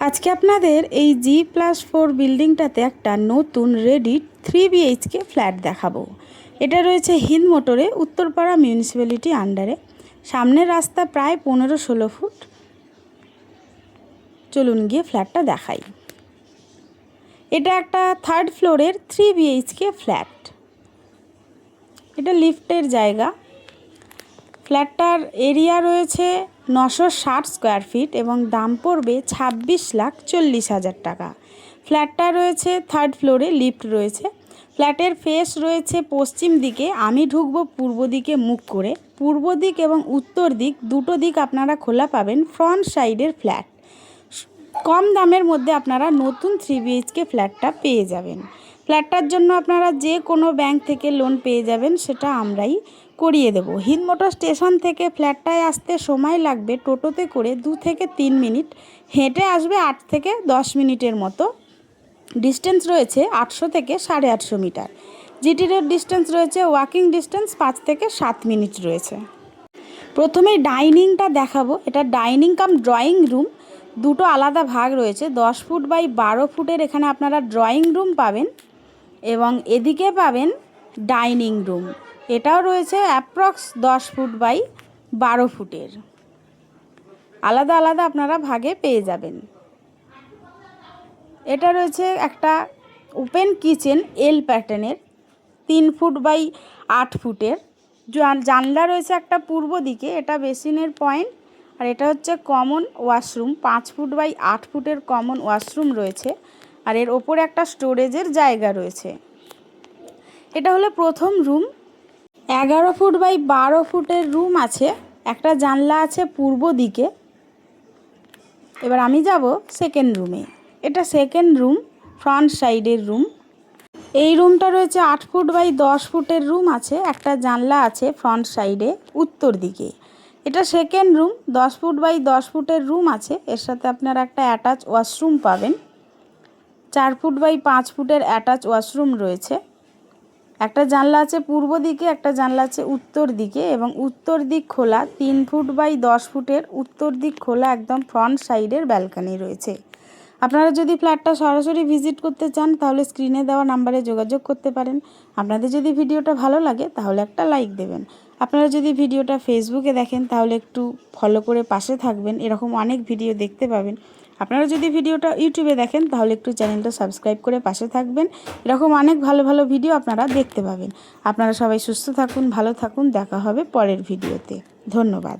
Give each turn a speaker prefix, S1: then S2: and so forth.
S1: আজকে আপনাদের এই G+4 বিল্ডিংটাতে একটা নতুন রেডি 3 BHK ফ্ল্যাট দেখাবো। এটা রয়েছে হিন্দ মোটরে, উত্তরপাড়া মিউনিসিপ্যালিটি আন্ডারে। সামনের রাস্তা প্রায় 15-16 ফুট। চলুন গিয়ে ফ্ল্যাটটা দেখাই। এটা একটা 3rd ফ্লোরের 3 BHK ফ্ল্যাট। এটা লিফটের জায়গা। ফ্ল্যাটটার এরিয়া রয়েছে 960 স্কোয়ার ফিট এবং দাম পড়বে 26,40,000 টাকা। ফ্ল্যাটটা রয়েছে 3rd ফ্লোরে, লিফট রয়েছে। ফ্ল্যাটের ফেস রয়েছে পশ্চিম দিকে, আমি ঢুকবো পূর্ব দিকে মুখ করে। পূর্ব দিক এবং উত্তর দিক দুটো দিক আপনারা খোলা পাবেন। ফ্রন্ট সাইডের ফ্ল্যাট, কম দামের মধ্যে আপনারা নতুন 3 BHK ফ্ল্যাটটা পেয়ে যাবেন। ফ্ল্যাটটার জন্য আপনারা যে কোনো ব্যাংক থেকে লোন পেয়ে যাবেন, সেটা আমরাই করিয়ে দেব। হিন্দ মোটর স্টেশন থেকে ফ্ল্যাটটায় আসতে সময় লাগবে টোটোতে করে 2 থেকে 3 মিনিট, হেঁটে আসবে 8 থেকে 10 মিনিটের মতো। ডিস্টেন্স রয়েছে 800 থেকে 850 মিটার। জিটি রোড ডিস্টেন্স রয়েছে, ওয়াকিং ডিস্টেন্স 5 থেকে 7 মিনিট রয়েছে। প্রথমে ডাইনিংটা দেখাবো। এটা ডাইনিং কাম ড্রয়িং রুম, দুটো আলাদা ভাগ রয়েছে। 10 ফুট বাই 12 ফুটের এখানে আপনারা ড্রয়িং রুম পাবেন এবং এদিকে পাবেন ডাইনিং রুম। এটাও রয়েছে অ্যাপ্রক্স 10 ফুট বাই 12 ফুটের। আলাদা আলাদা আপনারা ভাগে পেয়ে যাবেন। এটা রয়েছে একটা ওপেন কিচেন এল প্যাটার্নের, 3 ফুট বাই 8 ফুটের। জানলা রয়েছে একটা পূর্ব দিকে, এটা বেসিনের পয়েন্ট। আর এটা হচ্ছে কমন ওয়াশরুম, 5 ফুট বাই 8 ফুটের কমন ওয়াশরুম রয়েছে। আর এর ওপরে একটা স্টোরেজের জায়গা রয়েছে। এটা হলো প্রথম রুম। 11 ফুট বাই 12 ফুটের রুম আছে। একটা জানলা আছে পূর্ব দিকে। এবার আমি যাব সেকেন্ড রুমে। এটা সেকেন্ড রুম, ফ্রন্ট সাইডের রুম। এই রুমটা রয়েছে 8 ফুট বাই 10 ফুটের রুম আছে। একটা জানলা আছে ফ্রন্ট সাইডে উত্তর দিকে। এটা সেকেন্ড রুম, 10 ফুট বাই 10 ফুটের রুম আছে। এর সাথে আপনারা একটা অ্যাটাচ ওয়াশরুম পাবেন। 4 ফুট বাই 5 ফুটের অ্যাটাচ ওয়াশরুম রয়েছে। একটা জানলা আছে পূর্ব দিকে, একটা জানলা আছে উত্তর দিকে এবং উত্তর দিক খোলা। 3 ফুট বাই 10 ফুটের উত্তর দিক খোলা, একদম ফ্রন্ট সাইডের ব্যালকনি রয়েছে। আপনারা যদি ফ্ল্যাটটা সরাসরি ভিজিট করতে চান তাহলে স্ক্রিনে দেওয়া নাম্বারে যোগাযোগ করতে পারেন। আপনাদের যদি ভিডিওটা ভালো লাগে তাহলে একটা লাইক দেবেন। আপনারা যদি ভিডিওটা ফেসবুকে দেখেন তাহলে একটু ফলো করে পাশে থাকবেন, এরকম অনেক ভিডিও দেখতে পাবেন। আপনারা যদি ভিডিওটা ইউটিউবে দেখেন তাহলে একটু চ্যানেলটা সাবস্ক্রাইব করে পাশে থাকবেন, এরকম অনেক ভালো ভালো ভিডিও আপনারা দেখতে পাবেন। আপনারা সবাই সুস্থ থাকুন, ভালো থাকুন। দেখা হবে পরের ভিডিওতে। ধন্যবাদ।